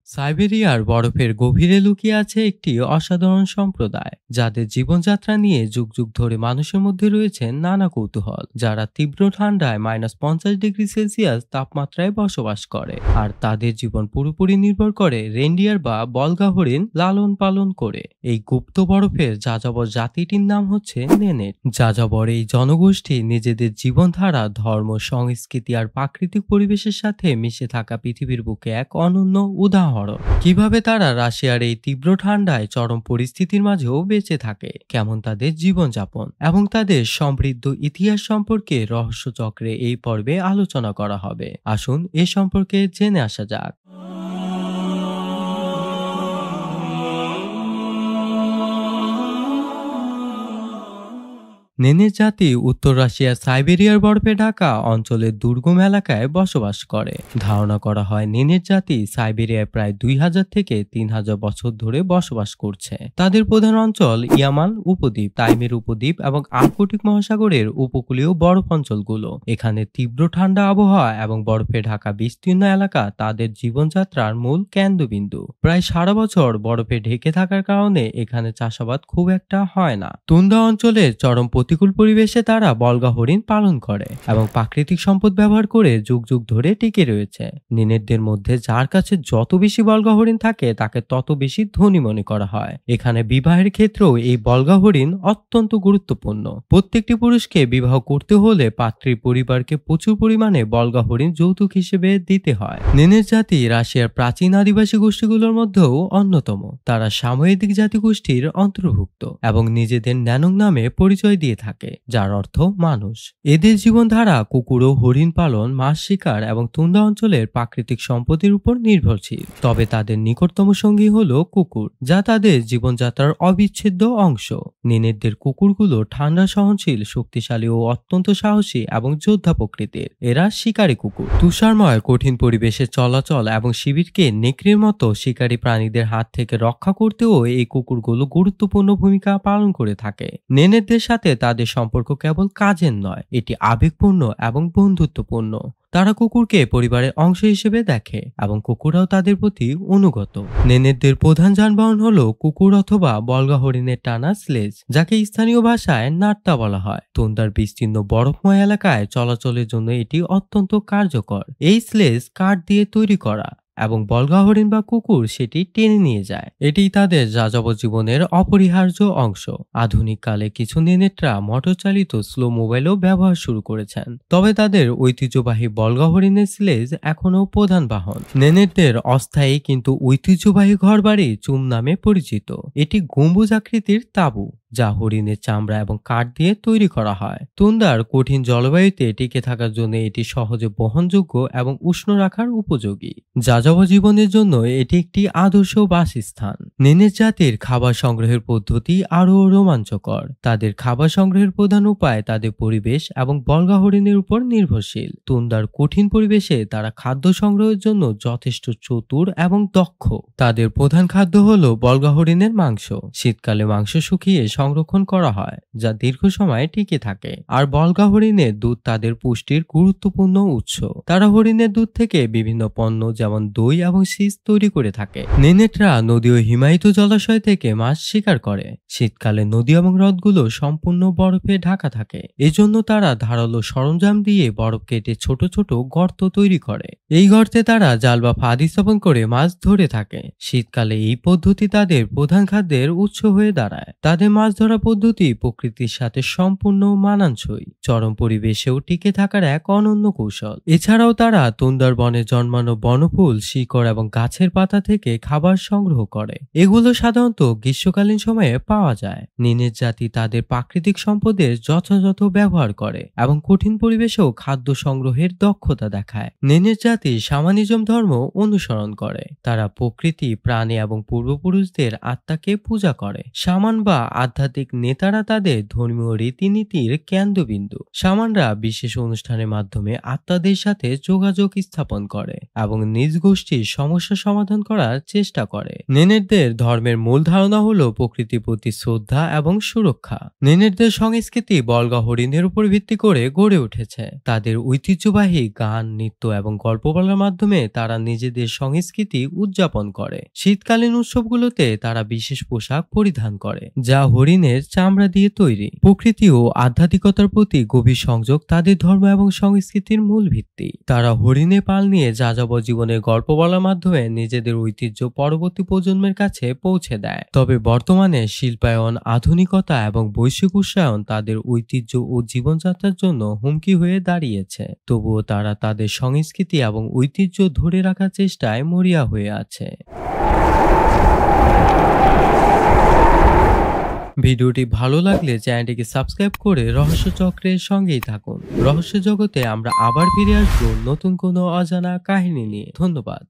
সাইবেরিয়ার বরফের গভীরে লুকিয়ে আছে একটি অসাধারণ সম্প্রদায় যাদের জীবনযাত্রা নিয়ে যুগ যুগ ধরে মানুষের মধ্যে রয়েছে নানা কৌতূহল। যারা তীব্র ঠান্ডায় -50 ডিগ্রি সেলসিয়াস তাপমাত্রায় বসবাস করে আর তাদের জীবন পুরোপুরি নির্ভর করে রেনডিয়ার বা বলগা হরিণ লালন পালন করে। এই গুপ্ত বরফের যাযাবর জাতিটির নাম হচ্ছে নেনেট। যাযাবর এই জনগোষ্ঠী নিজেদের জীবনধারা, ধর্ম, সংস্কৃতি আর প্রাকৃতিক পরিবেশের সাথে মিশে থাকা পৃথিবীর বুকে এক অনন্য উদাহরণ। কিভাবে তারা রাশিয়ার এই তীব্র ঠান্ডায় চরম পরিস্থিতির মাঝেও বেঁচে থাকে, কেমন তাদের জীবনযাপন এবং তাদের সমৃদ্ধ ইতিহাস সম্পর্কে রহস্যচক্রে এই পর্বে আলোচনা করা হবে। আসুন এ সম্পর্কে জেনে আসা যাক। নেনের জাতি উত্তর রাশিয়ার সাইবেরিয়ার বরফে ঢাকা অঞ্চলের দুর্গম এলাকায় বসবাস করে। ধারণা করা হয় নেনের জাতি সাইবেরিয়ায় প্রায় 2000 থেকে 3000 বছর ধরে বসবাস করছে। তাদের প্রধান অঞ্চল ইয়ামাল উপদ্বীপ, তাইমের উপদ্বীপ এবং আর্কটিক মহাসাগরের উপকূলীয় বরফ অঞ্চলগুলো। এখানে তীব্র ঠান্ডা আবহাওয়া এবং বরফে ঢাকা বিস্তীর্ণ এলাকা তাদের জীবনযাত্রার মূল কেন্দ্রবিন্দু। প্রায় সারা বছর বরফে ঢেকে থাকার কারণে এখানে চাষাবাদ খুব একটা হয় না। তুন্দা অঞ্চলের চরম প্রতিকূল পরিবেশে তারা বলগা হরিণ পালন করে এবং প্রাকৃতিক সম্পদ ব্যবহার করে যুগ যুগ ধরে টিকে রয়েছে। নেনেটদের মধ্যে যার কাছে যত বেশি বলগা হরিণ থাকে তাকে তত বেশি ধনী মনে করা হয়। এখানে বিবাহের ক্ষেত্রেও এই বলগা হরিণ অত্যন্ত গুরুত্বপূর্ণ। প্রত্যেকটি পুরুষকে বিবাহ করতে হলে পাত্রীর পরিবারকে প্রচুর পরিমাণে বলগা হরিণ যৌতুক হিসেবে দিতে হয়। নেনের জাতি রাশিয়ার প্রাচীন আদিবাসী গোষ্ঠীগুলোর মধ্যেও অন্যতম। তারা সাময়িক জাতিগোষ্ঠীর অন্তর্ভুক্ত এবং নিজেদের ন্যানং নামে পরিচয় দিয়ে থাকে, যার অর্থ মানুষ। এদের জীবনধারা কুকুর ও হরিণ পালন, মাছ শিকার এবং তুন্দা অঞ্চলের প্রাকৃতিক সম্পদের উপর নির্ভরশীল। তবে তাদের নিকটতম সঙ্গী হলো কুকুর, যা তাদের জীবনযাত্রার অবিচ্ছেদ্য অংশ। নেনেটদের কুকুরগুলো ঠান্ডা সহনশীল, শক্তিশালী ও অত্যন্ত সাহসী এবং যোদ্ধা প্রকৃতির। এরা শিকারী কুকুর। তুষারময় কঠিন পরিবেশে চলাচল এবং শিবিরকে নেকড়ের মতো শিকারী প্রাণীদের হাত থেকে রক্ষা করতেও এই কুকুরগুলো গুরুত্বপূর্ণ ভূমিকা পালন করে থাকে। নেনেটদের সাথে তাদের সম্পর্ক কেবল কাজের নয়, এটি আবেগপূর্ণ এবং বন্ধুত্বপূর্ণ। তারা কুকুরকে পরিবারের অংশ হিসেবে দেখে এবং কুকুররাও তাদের প্রতি অনুগত। নেনেটদের প্রধান যানবাহন হলো কুকুর অথবা বলগা হরিণের টানা স্লেজ, যাকে স্থানীয় ভাষায় নাট্টা বলা হয়। তুন্দার বিস্তীর্ণ বরফময় এলাকায় চলাচলের জন্য এটি অত্যন্ত কার্যকর। এই স্লেজ কাঠ দিয়ে তৈরি করা এবং বলগা হরিণ বা কুকুর সেটি টেনে নিয়ে যায়। এটি তাদের যাযাবর জীবনের অপরিহার্য অংশ। আধুনিক কালে কিছু নেনেটরা মোটর চালিত স্লো মোবাইলও ব্যবহার শুরু করেছেন, তবে তাদের ঐতিহ্যবাহী বলগা হরিণের স্লেজ এখনও প্রধান বাহন। নেনেটদের অস্থায়ী কিন্তু ঐতিহ্যবাহী ঘরবাড়ি চুম নামে পরিচিত। এটি গম্বুজ আকৃতির তাঁবু, যা হরিণের চামড়া এবং কাঠ দিয়ে তৈরি করা হয়। তুন্দার কঠিন জলবায়ুতে টিকে থাকার জন্য এটি সহজে বহনযোগ্য এবং উষ্ণ রাখার উপযোগী। যাযাবর জীবনের জন্য এটি একটি আদর্শ বাসস্থান। নেনেট জাতির খাবার সংগ্রহের পদ্ধতি আরও রোমাঞ্চকর। তাদের খাবার সংগ্রহের প্রধান উপায় তাদের পরিবেশ এবং বলগা হরিণের উপর নির্ভরশীল। তুন্দার কঠিন পরিবেশে তারা খাদ্য সংগ্রহের জন্য যথেষ্ট চতুর এবং দক্ষ। তাদের প্রধান খাদ্য হলো বলগা হরিণের মাংস। শীতকালে মাংস শুকিয়ে সংরক্ষণ করা হয়, যা দীর্ঘ সময় টিকে থাকে। আর বলগা হরিণের দুধ তাদের পুষ্টির গুরুত্বপূর্ণ উৎস। তারা হরিণের দুধ থেকে বিভিন্ন পণ্য যেমন দই এবং চিজ তৈরি করে থাকে। নেনেটরা নদী ও হিমায়িত জলাশয় থেকে মাছ শিকার করে। শীতকালে নদী এবং হ্রদগুলো সম্পূর্ণ বরফে ঢাকা থাকে। এজন্য তারা ধারালো সরঞ্জাম দিয়ে বরফ কেটে ছোট ছোট গর্ত তৈরি করে। এই গর্তে তারা জাল বা ফাঁদ স্থাপন করে মাছ ধরে থাকে। শীতকালে এই পদ্ধতি তাদের প্রধান খাদ্যের উৎস হয়ে দাঁড়ায়। তাদের মাছ ধরা পদ্ধতি প্রকৃতির সাথে সম্পূর্ণ মানানসই, চরম পরিবেশেও টিকে থাকার এক অনন্য কৌশল। এছাড়াও তারা তুন্দার বনে জন্মানো বনফুল, শিকড় এবং গাছের পাতা থেকে খাবার সংগ্রহ করে। এগুলো সাধারণত গ্রীষ্মকালীন সময়ে পাওয়া যায়। নেনেট জাতি তাদের প্রাকৃতিক সম্পদের যথাযথ ব্যবহার করে এবং কঠিন পরিবেশেও খাদ্য সংগ্রহের দক্ষতা দেখায়। নেনেট জাতি শামানিজম ধর্ম অনুসরণ করে। তারা প্রকৃতি, প্রাণী এবং পূর্বপুরুষদের আত্মাকে পূজা করে। শামান বা আধ্যাত্মিক নেতারা তাদের ধর্মীয় রীতিনীতির কেন্দ্রবিন্দু। শামানরা বিশেষ অনুষ্ঠানের মাধ্যমে আত্মাদের সাথে যোগাযোগ স্থাপন করে এবং নিজ গোষ্ঠীর সমস্যা সমাধান করার চেষ্টা করে। নেনেরদের ধর্মের মূল ধারণা হলো প্রকৃতির প্রতি শ্রদ্ধা এবং সুরক্ষা। নেনেরদের সংস্কৃতি বলগা হরিণের উপর ভিত্তি করে গড়ে উঠেছে। তাদের ঐতিহ্যবাহী গান, নৃত্য এবং গল্প বলার মাধ্যমে তারা নিজেদের সংস্কৃতি উদযাপন করে। শীতকালীন উৎসবগুলোতে তারা বিশেষ পোশাক পরিধান করে যা হরিণের চামড়া দিয়ে তৈরি। প্রকৃতি ও আধ্যাত্মিকতার প্রতি গভীর সংযোগ তাদের ধর্ম এবং সংস্কৃতির মূল ভিত্তি। তারা হরিণে পাল নিয়ে যাযাবর জীবনের গল্প বলার মাধ্যমে নিজেদের ঐতিহ্য পরবর্তী প্রজন্মের কাছে পৌঁছে দেয়। তবে বর্তমানে শিল্পায়ন, আধুনিকতা এবং বৈশ্বিক উষ্ণায়ন তাদের ঐতিহ্য ও জীবনযাত্রার জন্য হুমকি হয়ে দাঁড়িয়েছে। তবুও তারা তাদের সংস্কৃতি এবং ঐতিহ্য ধরে রাখার চেষ্টায় মরিয়া হয়ে আছে। ভিডিওটি ভালো লাগলে চ্যানেলটিকে সাবস্ক্রাইব করে রহস্য চক্রের সঙ্গেই থাকুন। রহস্য জগতে আমরা আবার ফিরে আসবো নতুন কোনো অজানা কাহিনী নিয়ে। ধন্যবাদ।